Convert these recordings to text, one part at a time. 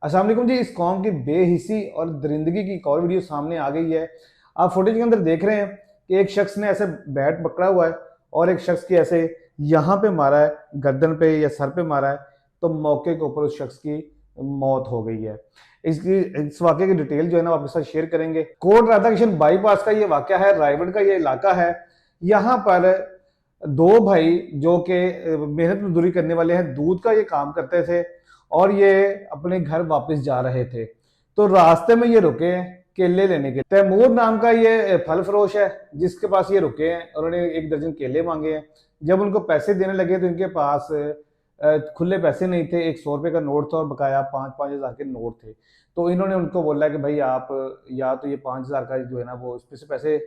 अस्सलाम वालेकुम जी। इस कौम की बेहिसी और दरिंदगी की एक और वीडियो सामने आ गई है। आप फुटेज के अंदर देख रहे हैं कि एक शख्स ने ऐसे बैट पकड़ा हुआ है और एक शख्स की ऐसे यहाँ पे मारा है, गर्दन पे या सर पे मारा है, तो मौके के ऊपर उस शख्स की मौत हो गई है। इस वाक़े की डिटेल जो है ना आपके साथ शेयर करेंगे। कोट राधा किशन बाईपास का ये वाक़या है, रायगढ़ का ये इलाका है। यहाँ पर दो भाई जो कि मेहनत मजदूरी करने वाले हैं, दूध का ये काम करते थे और ये अपने घर वापस जा रहे थे। तो रास्ते में ये रुके हैं केले लेने के। तैमूर नाम का ये फल फरोश है जिसके पास ये रुके हैं, उन्होंने 1 दर्जन केले मांगे हैं। जब उनको पैसे देने लगे तो इनके पास खुले पैसे नहीं थे। एक 100 रुपए का नोट था और बकाया 5-5 हज़ार के नोट थे। तो इन्होंने उनको बोला कि भाई आप या तो ये 5 हज़ार का जो है ना वो इसमें से पैसे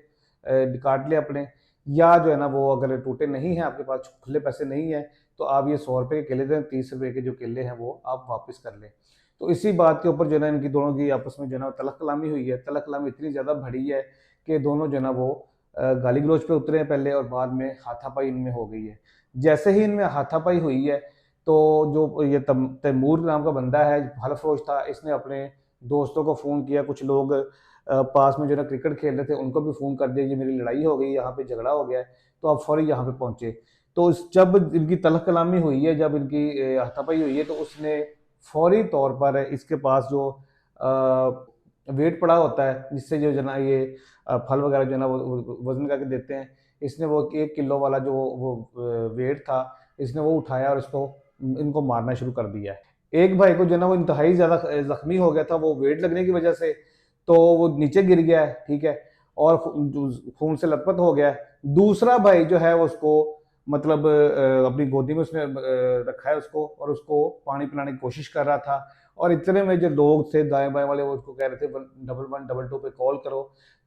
काट ले अपने, या जो है ना वो अगर टूटे नहीं है, आपके पास खुले पैसे नहीं है, तो आप ये 100 रुपए के केले दें, 30 रुपए के जो केले हैं वो आप वापस कर लें। तो इसी बात के ऊपर जो है ना इनकी दोनों की आपस में जो है ना तलक कलामी हुई है। तलक कलामी इतनी ज़्यादा बढ़ी है कि दोनों जो है ना वो गाली गलौज पे उतरे हैं पहले, और बाद में हाथापाई इनमें हो गई है। जैसे ही इनमें हाथापाई हुई है तो जो ये तैमूर नाम का बंदा है, फल फरोश था, इसने अपने दोस्तों को फ़ोन किया। कुछ लोग पास में जो है ना क्रिकेट खेल रहे थे, उनको भी फ़ोन कर दिया, ये मेरी लड़ाई हो गई, यहाँ पे झगड़ा हो गया है। तो आप फ़ौरी यहाँ पे पहुँचे। तो जब इनकी तलख कलामी हुई है, जब इनकी हाथापाई हुई है, तो उसने फौरी तौर पर इसके पास जो वेट पड़ा होता है जिससे जो जना ये फल वगैरह जो है ना वो वजन करके देते हैं, इसने वो 1 किलो वाला जो वो वेट था, इसने वो उठाया और इसको इनको मारना शुरू कर दिया है। एक भाई को जो है ना वो इंतहाई ज़्यादा ज़ख्मी हो गया था वो वेट लगने की वजह से, तो वो नीचे गिर गया है, ठीक है, और खून से लथपथ हो गया है। दूसरा भाई जो है वो उसको मतलब अपनी गोदी में उसने रखा है उसको, और उसको पानी पिलाने की कोशिश कर रहा था। और इतने में जो लोग थे दाएं बाएं वाले, वो उसको कह रहे थे 11122 पे कॉल करो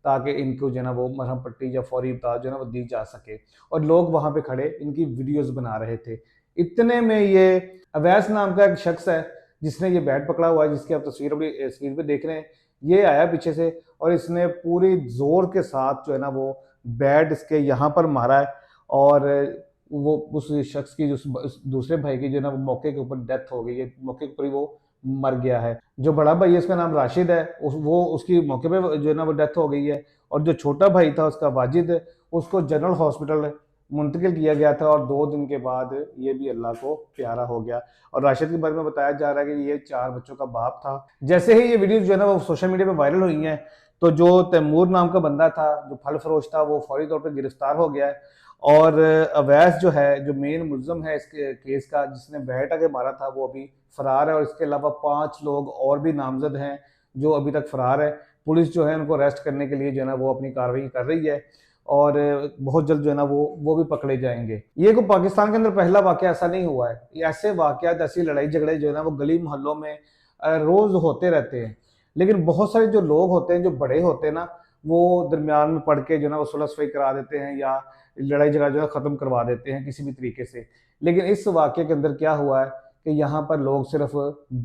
ताकि इनको जो है ना वो मरहम पट्टी या फौरी इमदाद जो है ना वो दी जा सके। और लोग वहां पे खड़े इनकी वीडियोस बना रहे थे। इतने में ये अवैस नाम का एक शख्स है जिसने ये बैट पकड़ा हुआ है, जिसकी आप तस्वीर अपनी स्क्रीन पे देख रहे हैं। ये आया पीछे से और इसने पूरी जोर के साथ जो है ना वो बैट इसके यहाँ पर मारा है, और वो उस शख्स की उस दूसरे भाई की जो है ना वो मौके के ऊपर डेथ हो गई है, मौके के ऊपर ही वो मर गया है। जो बड़ा भाई है उसका नाम राशिद है, वो उसकी मौके पे जो है ना वो डेथ हो गई है। और जो छोटा भाई था उसका वाजिद, उसको जनरल हॉस्पिटल मुंतकिल किया गया था, और 2 दिन के बाद ये भी अल्लाह को प्यारा हो गया। और राशिद के बारे में बताया जा रहा है कि ये 4 बच्चों का बाप था। जैसे ही ये वीडियो जो है ना वो सोशल मीडिया पे वायरल हुई हैं, तो जो तैमूर नाम का बंदा था जो फल फरोश था, वो फौरी तौर पर गिरफ्तार हो गया है। और अवैस जो है, जो मेन मुलजम है इसके केस का, जिसने बैट आके मारा था, वो अभी फरार है। और इसके अलावा 5 लोग और भी नामजद हैं जो अभी तक फरार है। पुलिस जो है उनको अरेस्ट करने के लिए जो है ना वो अपनी कार्रवाई कर रही है, और बहुत जल्द जो है ना वो भी पकड़े जाएंगे। ये कोई पाकिस्तान के अंदर पहला वाकया ऐसा नहीं हुआ है। ये ऐसे वाकयात, ऐसी लड़ाई झगड़े जो है ना वो गली मोहल्लों में रोज होते रहते हैं। लेकिन बहुत सारे जो लोग होते हैं, जो बड़े होते हैं ना, वो दरमियान में पढ़ के जो है ना वो सुलह सफाई करा देते हैं, या लड़ाई झगड़ा जो है खत्म करवा देते हैं किसी भी तरीके से। लेकिन इस वाक्य के अंदर क्या हुआ है कि यहाँ पर लोग सिर्फ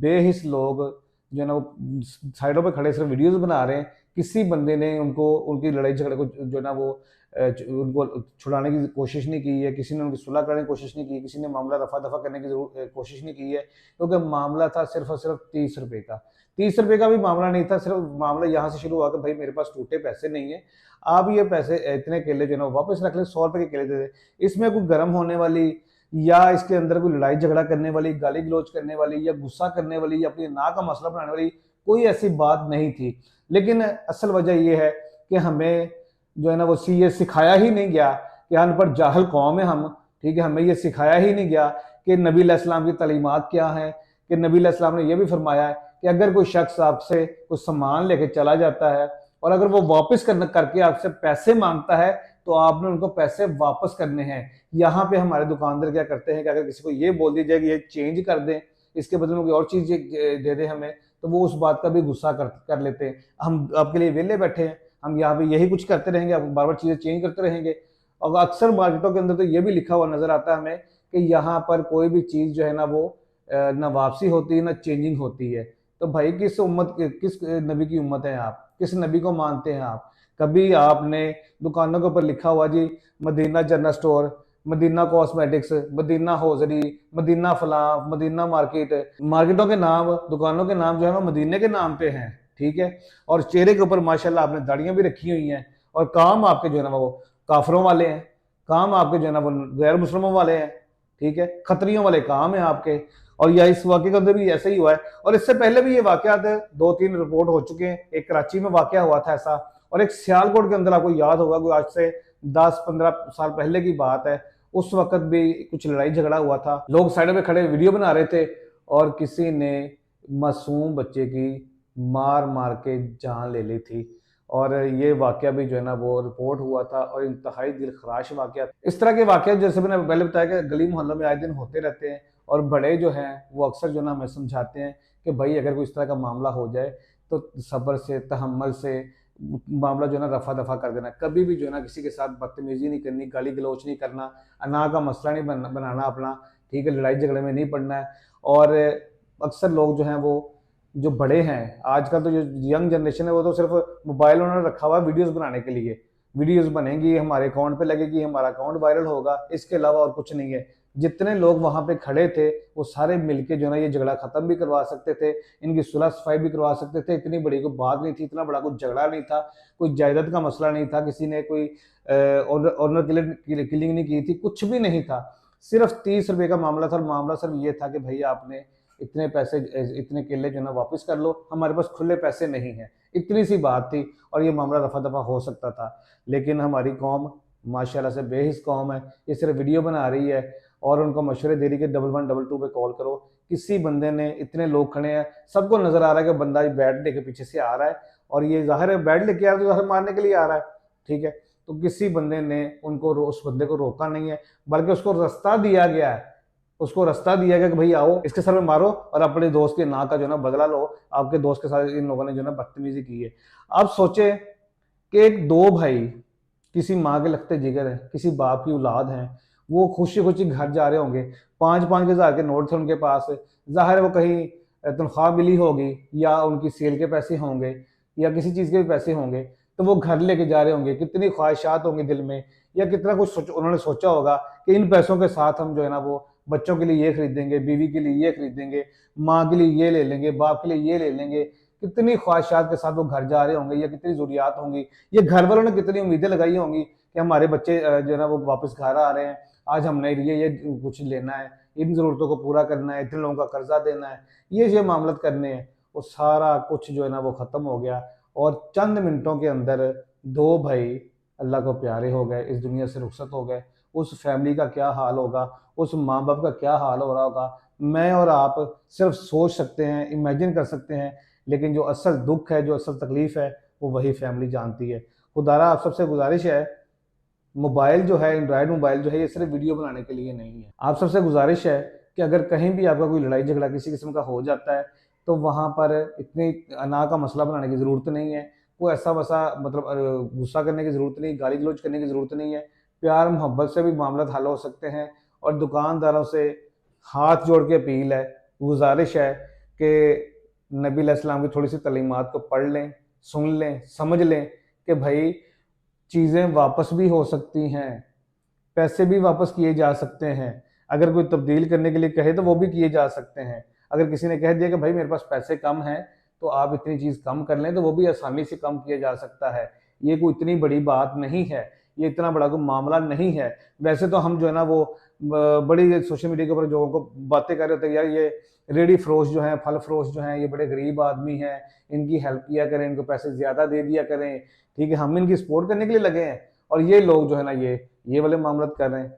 बेहिस लोग जो है ना वो साइडों पे खड़े सिर्फ वीडियोस बना रहे हैं। किसी बंदे ने उनको उनकी लड़ाई झगड़े को जो है ना वो उनको छुड़ाने की कोशिश नहीं की है, किसी ने उनकी सुलह करने की कोशिश नहीं की, किसी ने मामला रफा दफा करने की कोशिश नहीं की है। क्योंकि मामला था सिर्फ और सिर्फ 30 रुपए का। 30 रुपए का भी मामला नहीं था, सिर्फ मामला यहाँ से शुरू हुआ कि भाई मेरे पास टूटे पैसे नहीं है, आप ये पैसे इतने केले जो है ना वापस रख ले, 100 रुपए के केले दे दे। इसमें कोई गर्म होने वाली या इसके अंदर कोई लड़ाई झगड़ा करने वाली, गाली गलौज करने वाली, या गुस्सा करने वाली, या अपनी ना का मसला बनाने वाली कोई ऐसी बात नहीं थी। लेकिन असल वजह यह है कि हमें जो है ना वो ये सिखाया ही नहीं गया कि अनपढ़ जाहल कौम है हम, ठीक है। हमें ये सिखाया ही नहीं गया कि नबी अलैहिस्सलाम की तालीमात क्या है, कि नबी अलैहिस्सलाम ने यह भी फरमाया है कि अगर कोई शख्स आपसे कुछ सामान लेके चला जाता है और अगर वो वापस करके आपसे पैसे मांगता है, तो आपने उनको पैसे वापस करने हैं। यहाँ पे हमारे दुकानदार क्या करते हैं कि अगर किसी को ये बोल दिया जाए कि ये चेंज कर दें, इसके बदले में कोई और चीज दे दे हमें, तो वो उस बात का भी गुस्सा कर लेते हैं। हम आपके लिए वेले बैठे हैं, हम यहाँ पे यही कुछ करते रहेंगे, आप बार बार चीजें चेंज करते रहेंगे। और अक्सर मार्केटों के अंदर तो ये भी लिखा हुआ नजर आता है हमें कि यहाँ पर कोई भी चीज जो है ना वो ना वापसी होती है ना चेंजिंग होती है। तो भाई किस नबी की उम्मत है आप, किस नबी को मानते हैं आप? कभी आपने दुकानों के ऊपर लिखा हुआ जी Madina general store, Madina cosmetics, Madina hosiery, Madina फलां, मदीना मार्केट, मार्केटों के नाम, दुकानों के नाम जो है वो मदीने के नाम पे हैं, ठीक है। और चेहरे के ऊपर माशाल्लाह आपने दाढ़ियां भी रखी हुई हैं, और काम आपके जो है ना वो काफरों वाले हैं, काम आपके जो है ना वो गैर मुसलमानों वाले हैं, ठीक है, खतरियों वाले काम है आपके। और यह इस वाक्य के अंदर भी ऐसा ही हुआ है, और इससे पहले भी ये वाकयात 2-3 रिपोर्ट हो चुके हैं। एक कराची में वाकया हुआ था ऐसा, और एक सियालकोट के अंदर, आपको याद होगा कोई आज से 10-15 साल पहले की बात है, उस वक्त भी कुछ लड़ाई झगड़ा हुआ था, लोग साइड में खड़े वीडियो बना रहे थे, और किसी ने मासूम बच्चे की मार मार के जान ले ली थी। और ये वाकया भी जो है ना वो रिपोर्ट हुआ था, और इंतहाई दिल खराश वाकया। इस तरह के वाकया जैसे मैंने पहले बताया कि गली मोहल्लों में आए दिन होते रहते हैं, और बड़े जो हैं वो अक्सर जो ना हमें समझाते हैं कि भाई अगर कोई इस तरह का मामला हो जाए तो सब्र से, तहम्मुल से मामला जो है ना रफा दफा कर देना, कभी भी जो है ना किसी के साथ बदतमीजी नहीं करनी, गाली गलौच नहीं करना, अना का मसला नहीं बनाना अपना, ठीक है, लड़ाई झगड़े में नहीं पड़ना है। और अक्सर लोग जो हैं वो जो बड़े हैं आजकल, तो जो यंग जनरेशन है वो तो सिर्फ मोबाइल उन्होंने रखा हुआ है वीडियोस बनाने के लिए, वीडियोस बनेंगी, हमारे अकाउंट पे लगेगी, हमारा अकाउंट वायरल होगा, इसके अलावा और कुछ नहीं है। जितने लोग वहां पे खड़े थे वो सारे मिलके जो है ना ये झगड़ा खत्म भी करवा सकते थे, इनकी सुलह सफाई भी करवा सकते थे, इतनी बड़ी कोई बात नहीं थी, इतना बड़ा कोई झगड़ा नहीं था, कोई जायदाद का मसला नहीं था, किसी ने कोई ऑनर किलिंग नहीं की थी, कुछ भी नहीं था। सिर्फ 30 रुपए का मामला था, और मामला सिर्फ ये था कि भैया आपने इतने पैसे, इतने केले जो है ना वापस कर लो, हमारे पास खुले पैसे नहीं है, इतनी सी बात थी, और ये मामला रफा दफा हो सकता था। लेकिन हमारी कौम माशाल्लाह से बेहिस कौम है, ये सिर्फ वीडियो बना रही है, और उनको मशवरे दे रही है कि 1122 पे कॉल करो। किसी बंदे ने, इतने लोग खड़े हैं, सबको नजर आ रहा है कि बंदा बैट लेके पीछे से आ रहा है, और ये जाहिर है बैट लेके आ रहा है तो जाहिर मारने के लिए आ रहा है, ठीक है। तो किसी बंदे ने उनको उस बंदे को रोका नहीं है, बल्कि उसको रास्ता दिया गया है, उसको रास्ता दिया गया कि भाई आओ इसके सर में मारो, और अपने दोस्त के नाक का जो है ना बदला लो, आपके दोस्त के साथ इन लोगों ने जो है ना बदतमीजी की है। आप सोचे कि एक दो भाई किसी माँ के लगते जिगर है, किसी बाप की औलाद है, वो खुशी खुशी घर जा रहे होंगे, 5-5 हज़ार के नोट थे उनके पास, जाहिर है वो कहीं तनख्वाह मिली होगी, या उनकी सेल के पैसे होंगे, या किसी चीज़ के भी पैसे होंगे, तो वो घर लेके जा रहे होंगे, कितनी ख्वाहिशात होंगी दिल में, या कितना कुछ उन्होंने सोचा होगा कि इन पैसों के साथ हम जो है ना वो बच्चों के लिए ये खरीदेंगे, बीवी के लिए ये खरीदेंगे, माँ के लिए ये ले लेंगे, बाप के लिए ये ले लेंगे, कितनी ख्वाहिशात के साथ वो घर जा रहे होंगे, या कितनी ज़रूरियात होंगी, ये घर वालों ने कितनी उम्मीदें लगाई होंगी कि हमारे बच्चे जो है ना वो वापस घर आ रहे हैं, आज हमने ये कुछ लेना है, इन ज़रूरतों को पूरा करना है, इतने लोगों का कर्जा देना है, ये मामलत करने हैं। वो सारा कुछ जो है ना वो ख़त्म हो गया, और चंद मिनटों के अंदर दो भाई अल्लाह को प्यारे हो गए, इस दुनिया से रुखसत हो गए। उस फैमिली का क्या हाल होगा, उस माँ बाप का क्या हाल हो रहा होगा, मैं और आप सिर्फ सोच सकते हैं, इमेजिन कर सकते हैं। लेकिन जो असल दुख है, जो असल तकलीफ है, वो वही फैमिली जानती है। खुदारा आप सबसे गुजारिश है, मोबाइल जो है, एंड्रॉयड मोबाइल जो है, ये सिर्फ वीडियो बनाने के लिए नहीं है। आप सबसे गुजारिश है कि अगर कहीं भी आपका कोई लड़ाई झगड़ा किसी किस्म का हो जाता है, तो वहाँ पर इतनी अना का मसला बनाने की ज़रूरत नहीं है, कोई ऐसा वैसा मतलब गुस्सा करने की ज़रूरत नहीं, गाली गलौज करने की ज़रूरत नहीं है। प्यार मोहब्बत से भी मामला हल हो सकते हैं। और दुकानदारों से हाथ जोड़ के अपील है, गुजारिश है कि नबी अलैहिस्सलाम की थोड़ी सी तालीमात को पढ़ लें, सुन लें, समझ लें कि भाई चीज़ें वापस भी हो सकती हैं, पैसे भी वापस किए जा सकते हैं। अगर कोई तब्दील करने के लिए कहे तो वो भी किए जा सकते हैं। अगर किसी ने कह दिया कि भाई मेरे पास पैसे कम हैं, तो आप इतनी चीज़ कम कर लें, तो वो भी आसानी से कम किया जा सकता है। ये कोई इतनी बड़ी बात नहीं है, ये इतना बड़ा कोई मामला नहीं है। वैसे तो हम जो है ना वो बड़ी सोशल मीडिया के ऊपर लोगों को बातें कर रहे होते हैं, यार ये रेडी फरोश जो हैं, फल फरोश जो हैं, ये बड़े गरीब आदमी हैं, इनकी हेल्प किया करें, इनको पैसे ज़्यादा दे दिया करें, ठीक है, हम इनकी सपोर्ट करने के लिए लगे हैं, और ये लोग जो है ना ये वाले मामला कर रहे हैं।